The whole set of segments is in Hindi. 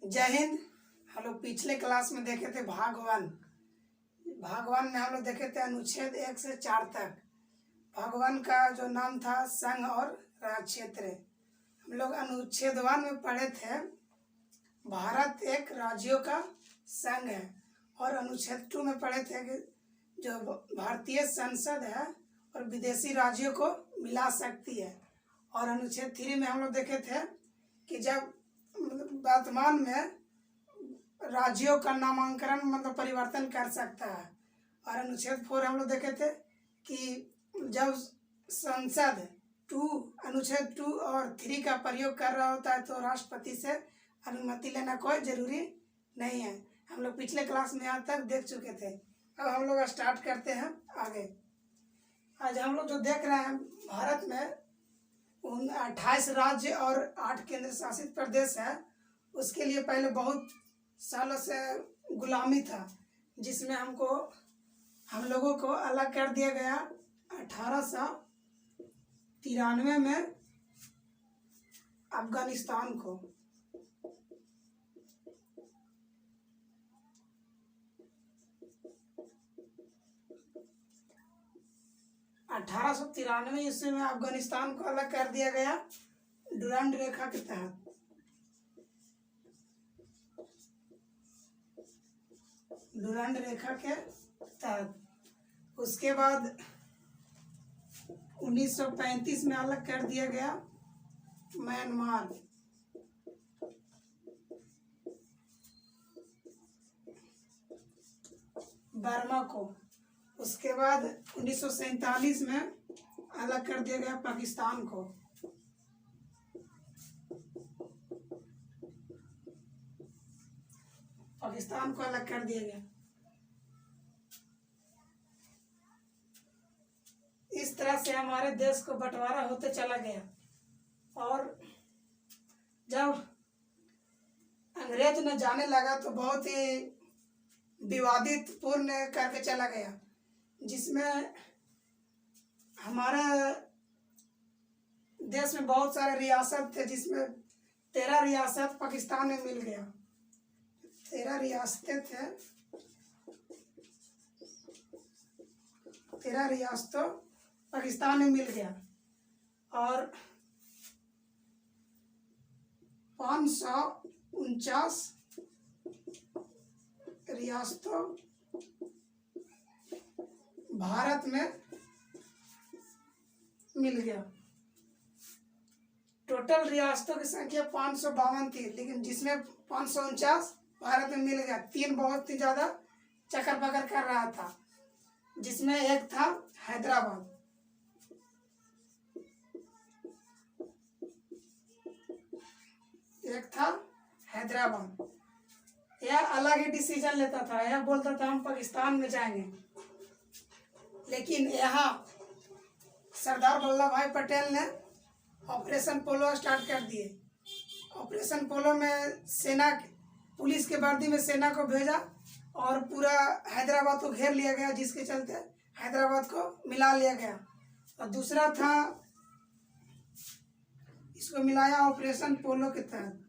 जय हिंद। हम लोग पिछले क्लास में देखे थे भाग वन में हम लोग देखे थे अनुच्छेद 1 से 4 तक। भाग वन का जो नाम था संघ और राज क्षेत्र। हम लोग अनुच्छेद 1 में पढ़े थे भारत एक राज्यों का संघ है, और अनुच्छेद 2 में पढ़े थे कि जो भारतीय संसद है और विदेशी राज्यों को मिला सकती है। और अनुच्छेद 3 में हम लोग देखे थे कि जब वर्तमान में राज्यों का नामांकन परिवर्तन कर सकता है। और अनुच्छेद 4 हम लोग देखे थे कि जब संसद अनुच्छेद 2 और 3 का प्रयोग कर रहा होता है तो राष्ट्रपति से अनुमति लेना कोई जरूरी नहीं है। हम लोग पिछले क्लास में यहाँ तक देख चुके थे। अब हम लोग स्टार्ट करते हैं आगे। आज हम लोग जो देख रहे हैं भारत में 28 राज्य और 8 केंद्र शासित प्रदेश है। उसके लिए पहले बहुत सालों से गुलामी था, जिसमें हम लोगों को अलग कर दिया गया 1893 में अफगानिस्तान को। ईस्वी में अफगानिस्तान को अलग कर दिया गया डुरांड रेखा के तहत। डुरांड रेखा के तहत उसके बाद 1935 में अलग कर दिया गया म्यांमार। बर्मा को। उसके बाद 1947 में अलग कर दिया गया पाकिस्तान को। पाकिस्तान को अलग कर दिया गया। इस तरह से हमारे देश को बंटवारा होते चला गया, और जब अंग्रेज ने जाने लगा तो बहुत ही विवादित पूर्ण करके चला गया, जिसमें हमारे देश में बहुत सारे रियासत थे, जिसमें 13 रियासत पाकिस्तान में मिल गया। 13 रियासतें थे। 13 रियासतों पाकिस्तान में मिल गया, और 549 रियासतों भारत में मिल गया। टोटल रियासतों की संख्या 552 थी, लेकिन जिसमें 549 भारत में मिल गया। 3 बहुत ही ज्यादा चक्कर पकड़ कर रहा था, जिसमें एक था हैदराबाद। यह अलग ही डिसीजन लेता था। यह बोलता था हम पाकिस्तान में जाएंगे, लेकिन यहाँ सरदार वल्लभ भाई पटेल ने ऑपरेशन पोलो स्टार्ट कर दिए। ऑपरेशन पोलो में पुलिस के वर्दी में सेना को भेजा और पूरा हैदराबाद को घेर लिया गया, जिसके चलते हैदराबाद को मिला लिया गया। और दूसरा था, इसको मिलाया ऑपरेशन पोलो के तहत।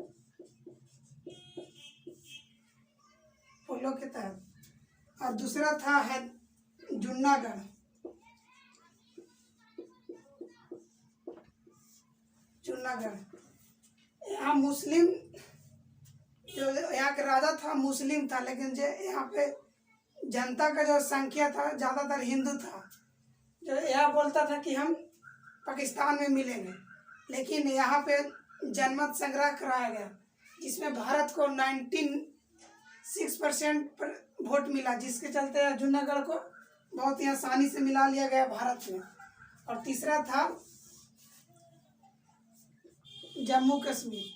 और दूसरा था जुन्नागढ़। यहाँ मुस्लिम, जो यहाँ का राजा था मुस्लिम था, लेकिन जो यहाँ पे जनता का जो संख्या था ज़्यादातर हिंदू था, जो यह बोलता था कि हम पाकिस्तान में मिलेंगे। लेकिन यहाँ पे जनमत संग्रह कराया गया, जिसमें भारत को 96% वोट मिला, जिसके चलते जुन्नागढ़ को बहुत ही आसानी से मिला लिया गया भारत में। और तीसरा था जम्मू कश्मीर।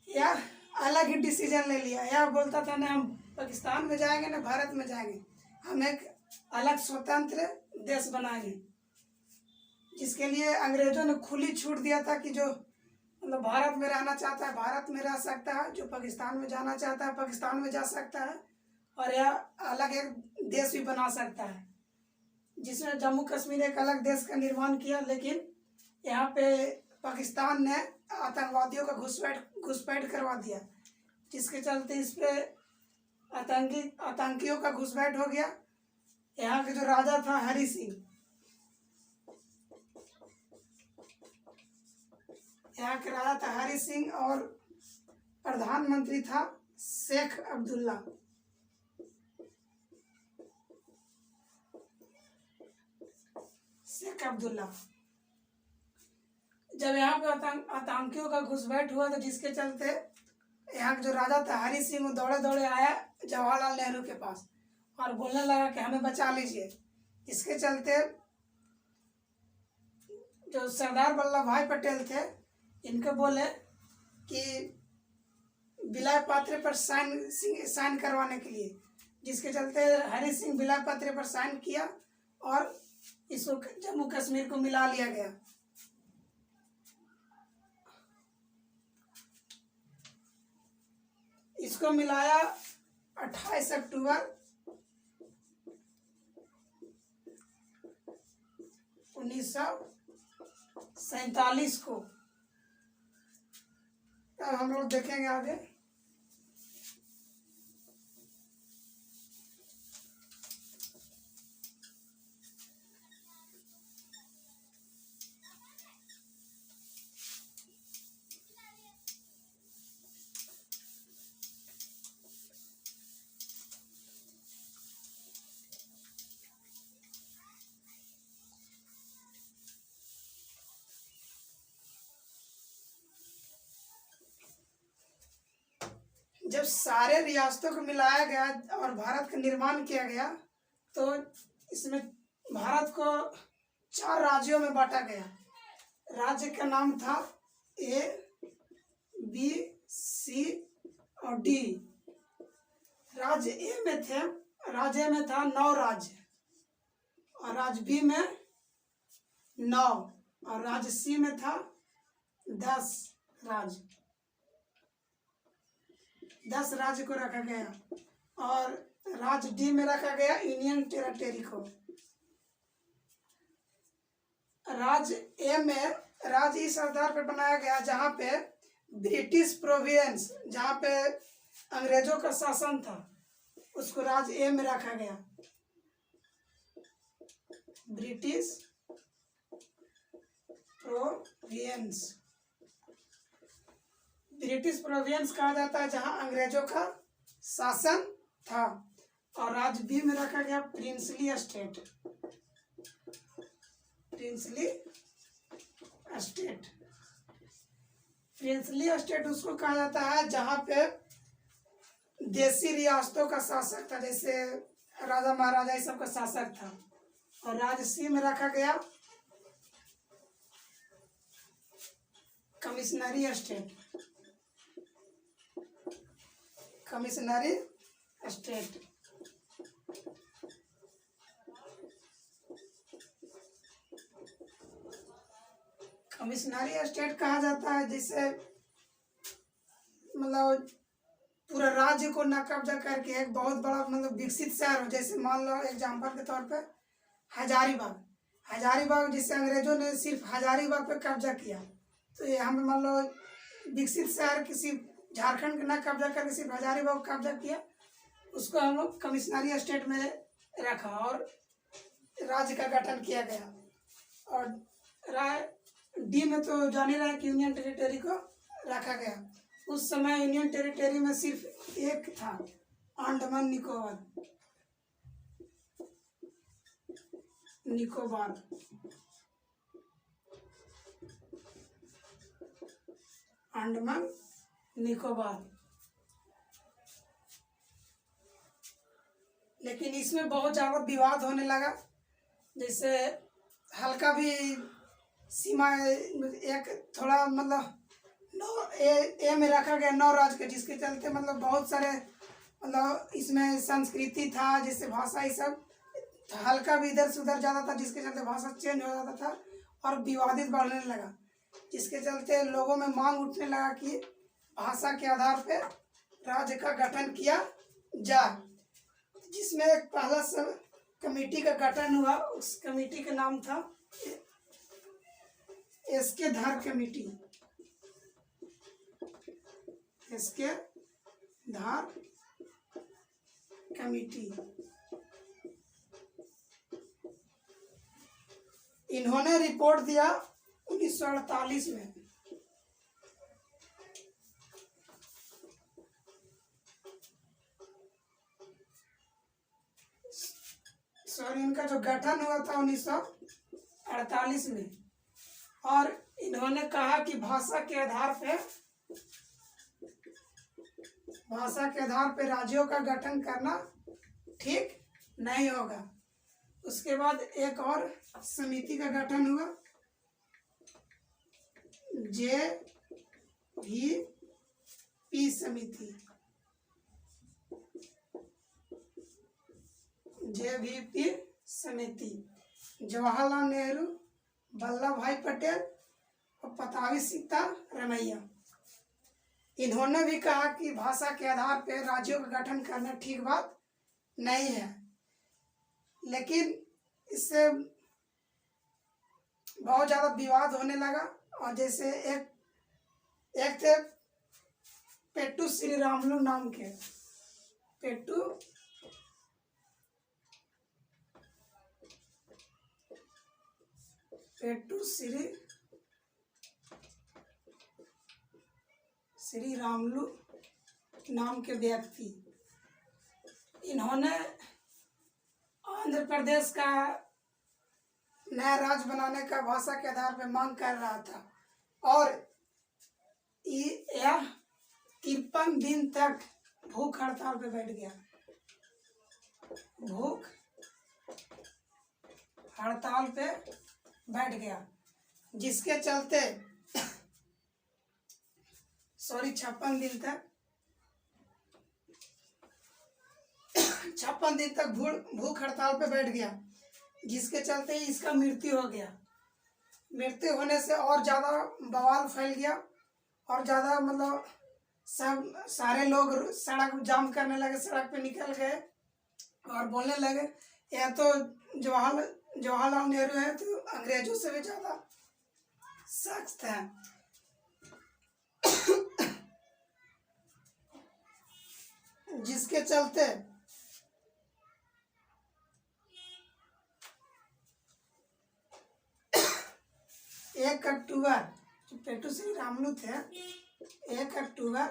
यह अलग ही डिसीजन ले लिया। यह बोलता था ना हम पाकिस्तान में जाएंगे ना भारत में जाएंगे, हम एक अलग स्वतंत्र देश बनाएंगे, जिसके लिए अंग्रेजों ने खुली छूट दिया था कि जो मतलब भारत में रहना चाहता है भारत में रह सकता है, जो पाकिस्तान में जाना चाहता है पाकिस्तान में जा सकता है, और यह अलग एक देश भी बना सकता है, जिसमें जम्मू कश्मीर एक अलग देश का निर्माण किया। लेकिन यहाँ पे पाकिस्तान ने आतंकवादियों का घुसपैठ करवा दिया, जिसके चलते इस पे आतंकियों का घुसपैठ हो गया। यहाँ के जो राजा था हरि सिंह, यहाँ के राजा था हरि सिंह, और प्रधानमंत्री था शेख अब्दुल्ला। शेख अब्दुल्ला जब यहाँ पे आतंकियों का घुसपैठ हुआ, तो जिसके चलते यहाँ के जो राजा था हरि सिंह वो दौड़े दौड़े आया जवाहरलाल नेहरू के पास और बोलने लगा कि हमें बचा लीजिए। इसके चलते जो सरदार वल्लभ भाई पटेल थे, इनको बोले कि विलय पत्र पर साइन करवाने के लिए, जिसके चलते हरि सिंह विलय पत्र पर साइन किया और इसको जम्मू कश्मीर को मिला लिया गया। इसको मिलाया 28 अक्टूबर 1947 को। अब हम लोग देखेंगे आगे। जब सारे रियासतों को मिलाया गया और भारत का निर्माण किया गया, तो इसमें भारत को 4 राज्यों में बांटा गया। राज्य का नाम था A, B, C और D। राज्य राज्य में था 9 राज्य, और राज्य B में 9, और राज्य C में था 10 राज्य। 10 राज्य को रखा गया, और राज्य डी में रखा गया यूनियन टेरिटरी को। राज्य ए में राज्य इस आधार पर बनाया गया जहाँ पे ब्रिटिश प्रोविंस, जहाँ पे अंग्रेजों का शासन था, उसको राज्य ए में रखा गया। ब्रिटिश प्रोविंस, ब्रिटिश प्रोविंस कहा जाता है जहां अंग्रेजों का शासन था। और राज्य बी में रखा गया princely state. Princely state, princely state उसको कहा जाता है जहां पे देसी रियासतों का शासक था, जैसे राजा महाराजा ये सब का शासक था। और राज्य सी में रखा गया कमिश्नरी स्टेट। कमिश्नरी स्टेट, कमिश्नरी स्टेट कहा जाता है जिससे मतलब पूरा राज्य को न कब्जा करके एक बहुत बड़ा मतलब विकसित शहर हो। जैसे मान लो एग्जाम्पल के तौर पे हजारीबाग, हजारीबाग जिससे अंग्रेजों ने सिर्फ हजारीबाग पे कब्जा किया, तो ये हम मान लो विकसित शहर किसी झारखंड का न कब्जा करके सिर्फ हजारीबाग को कब्जा किया, उसको हम लोग कमिश्नरी स्टेट में रखा और राज्य का गठन किया गया। और डी में तो जाने रहा है कि यूनियन टेरिटरी को रखा गया। उस समय यूनियन टेरिटरी में सिर्फ एक था, अंडमान निकोबार। अंडमान निकोबार। लेकिन इसमें बहुत ज़्यादा विवाद होने लगा, जैसे हल्का भी सीमा एक थोड़ा मतलब 9 ए में रखा गया 9 राज्य के, जिसके चलते मतलब बहुत सारे मतलब इसमें संस्कृति था, जिससे भाषा ये सब हल्का भी इधर से उधर जाता था, जिसके चलते भाषा चेंज हो जाता था और विवादित बढ़ने लगा। जिसके चलते लोगों में मांग उठने लगा कि भाषा के आधार पर राज्य का गठन किया जाए, जिसमें एक पहला कमेटी का गठन हुआ। उस कमेटी का नाम था एसके धार कमेटी। एसके धार कमेटी। इन्होंने रिपोर्ट दिया 1948 में। सॉरी, इनका जो गठन हुआ था 1948 में, और इन्होंने कहा कि भाषा के आधार पे राज्यों का गठन करना ठीक नहीं होगा। उसके बाद एक और समिति का गठन हुआ, JVP समिति। JVP समिति जवाहरलाल नेहरू, वल्लभ भाई पटेल और पतावी सीतारमैया। इन्होंने भी कहा कि भाषा के आधार पर राज्यों का गठन करना ठीक बात नहीं है, लेकिन इससे बहुत ज़्यादा विवाद होने लगा। और जैसे एक थे पेट्टू श्रीरामुलु नाम के, पेट्टू श्रीरामुलु नाम के व्यक्ति, इन्होंने आंध्र प्रदेश का नया राज्य बनाने का भाषा के आधार पर मांग कर रहा था, और यह 53 दिन तक भूख हड़ताल पे बैठ गया। भूख हड़ताल पे बैठ गया, जिसके चलते 56 दिन तक 56 दिन तक भूख हड़ताल पे बैठ गया, जिसके चलते इसका मृत्यु हो गया। मृत्यु होने से और ज़्यादा बवाल फैल गया, और ज़्यादा मतलब सारे लोग सड़क जाम करने लगे, सड़क पे निकल गए और बोलने लगे यह तो जवाहरलाल नेहरू है तो अंग्रेजों से भी ज़्यादा सख्त है। जिसके चलते एक अक्टूबर, जो पेट्टू श्रीरामुलु थे, 1 अक्टूबर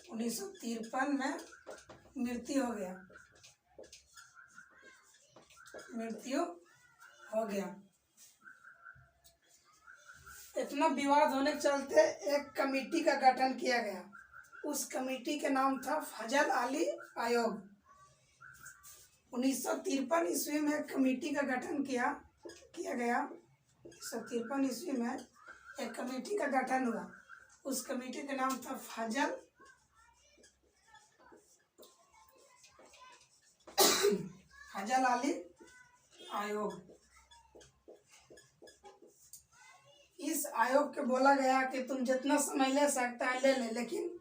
1953 में मृत्यु हो गया। इतना विवाद होने के चलते एक कमेटी का गठन किया गया। उस कमेटी के नाम था फजल अली आयोग। 1953 ईस्वी में कमेटी का गठन किया गया। 1953 ईस्वी में एक कमेटी का गठन हुआ। उस कमेटी का नाम था फजल अली आयोग। इस आयोग के बोला गया कि तुम जितना समय ले सकता है ले ले, लेकिन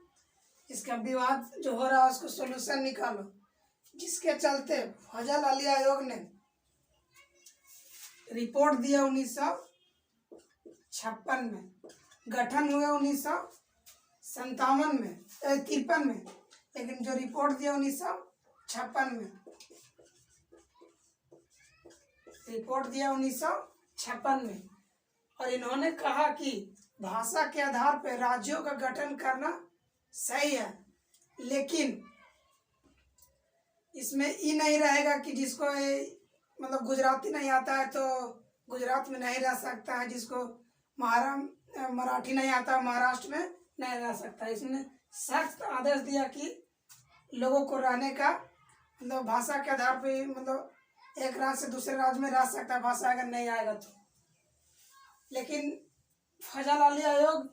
इसका विवाद जो हो रहा है उसको सोल्यूशन निकालो। जिसके चलते फजल अली आयोग ने रिपोर्ट दिया 1956 में। गठन हुआ 1957 में 53 में, लेकिन जो रिपोर्ट दिया 1956 में, रिपोर्ट दिया 1956 में। और इन्होंने कहा कि भाषा के आधार पर राज्यों का गठन करना सही है, लेकिन इसमें ये नहीं रहेगा कि जिसको मतलब गुजराती नहीं आता है तो गुजरात में नहीं रह सकता है, जिसको मराठी नहीं आता महाराष्ट्र में नहीं रह सकता। इसने सख्त आदेश दिया कि लोगों को रहने का मतलब भाषा के आधार पर मतलब एक राज्य से दूसरे राज्य में रह सकता है भाषा अगर नहीं आएगा तो। लेकिन फजल अली आयोग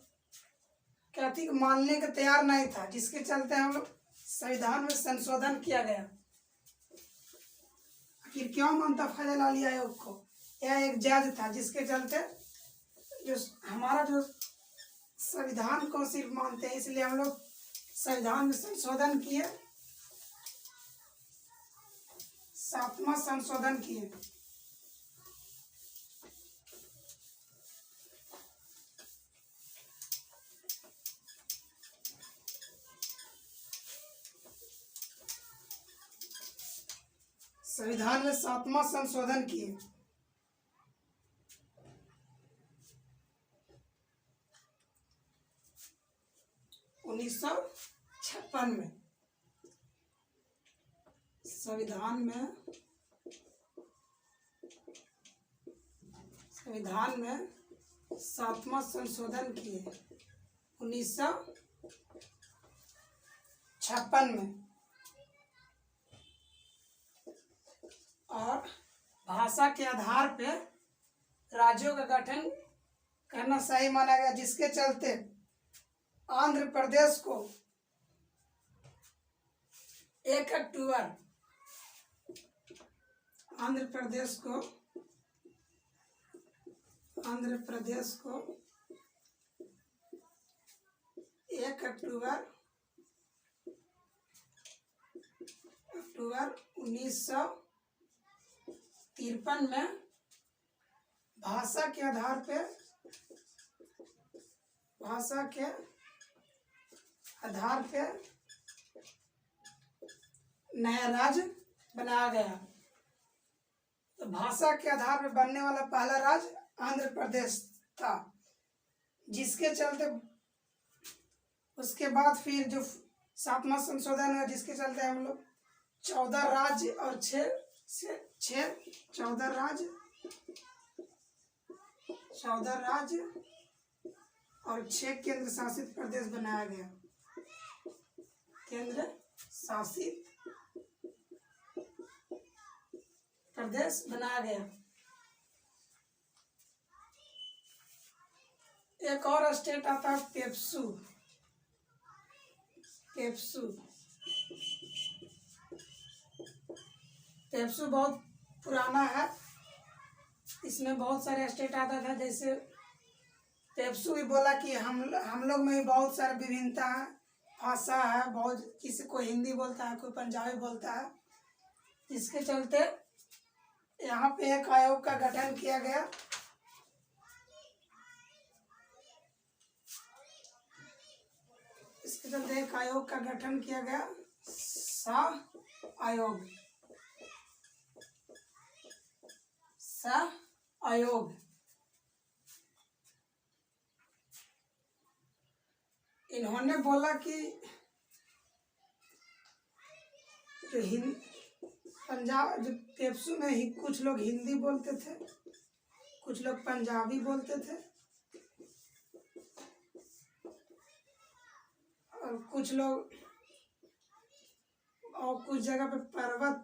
कहती मानने का तैयार नहीं था, जिसके चलते हम लोग संविधान में संशोधन किया गया। आखिर क्यों मानता फजल अली आयोग को? यह एक जज था जिसके चलते जो हमारा जो संविधान को सिर्फ मानते हैं, इसलिए हम लोग संविधान में संशोधन किए, 7वां संशोधन किए। संविधान में 7वां संशोधन किए। उन्नीस सौ 56 में संविधान में 7वां संशोधन किए 1956 में। और भाषा के आधार पे राज्यों का गठन करना सही माना गया, जिसके चलते आंध्र प्रदेश को 1 अक्टूबर 1 अक्टूबर 1953 में भाषा के आधार पे नया राज्य बनाया गया। तो भाषा के आधार पर बनने वाला पहला राज्य आंध्र प्रदेश था, जिसके चलते उसके बाद फिर जो 7वां संशोधन हुआ, जिसके चलते हम लोग 14 राज्य और 14 राज्य और 6 केंद्र शासित प्रदेश बनाया गया। केंद्र शासित प्रदेश बनाया गया। एक और स्टेट आता है पेप्सू। पेप्सू बहुत पुराना है, इसमें बहुत सारे स्टेट आता था। जैसे पेप्सू भी बोला कि हम लोग में भी बहुत सारी विभिन्नता है, भाषा है, बहुत किसी को हिंदी बोलता है, कोई पंजाबी बोलता है, जिसके चलते यहाँ पे एक आयोग का गठन किया गया। इसके चलते एक आयोग का गठन किया गया, शाह आयोग। इन्होंने बोला कि जो पंजाब जो पेप्सू में ही कुछ लोग हिंदी बोलते थे, कुछ लोग पंजाबी बोलते थे, और कुछ जगह पे पर्वत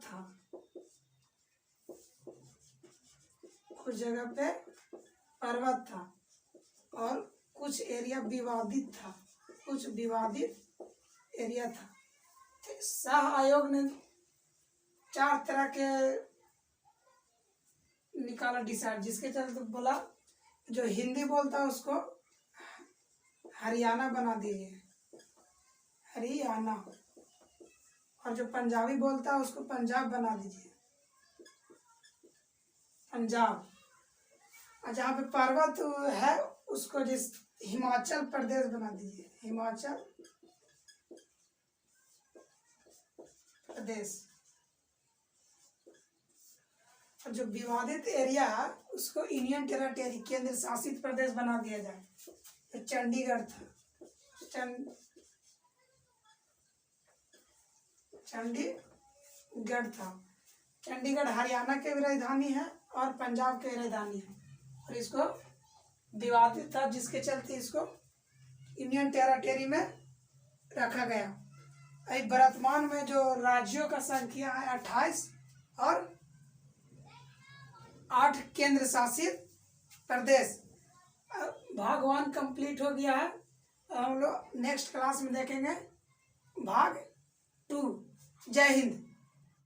था, और कुछ एरिया विवादित एरिया था। शाह आयोग ने 4 तरह के निकाला डिसाइड, जिसके चलते बोला जो हिंदी बोलता है उसको हरियाणा बना दीजिए, हरियाणा, और जो पंजाबी बोलता है उसको पंजाब बना दीजिए, पंजाब। और जहाँ पे पर्वत है उसको हिमाचल प्रदेश बना दीजिए, हिमाचल प्रदेश। और जो विवादित एरिया है उसको यूनियन टेरिटरी, केंद्र शासित प्रदेश बना दिया जाए। तो चंडीगढ़ था, चंडीगढ़ हरियाणा के राजधानी है और पंजाब के राजधानी है, और इसको विवादित था, जिसके चलते इसको यूनियन टेरिटरी में रखा गया। वर्तमान में जो राज्यों का संख्या है 28 और 8 केंद्र शासित प्रदेश। भाग 1 कंप्लीट हो गया है। हम लोग नेक्स्ट क्लास में देखेंगे भाग 2। जय हिंद।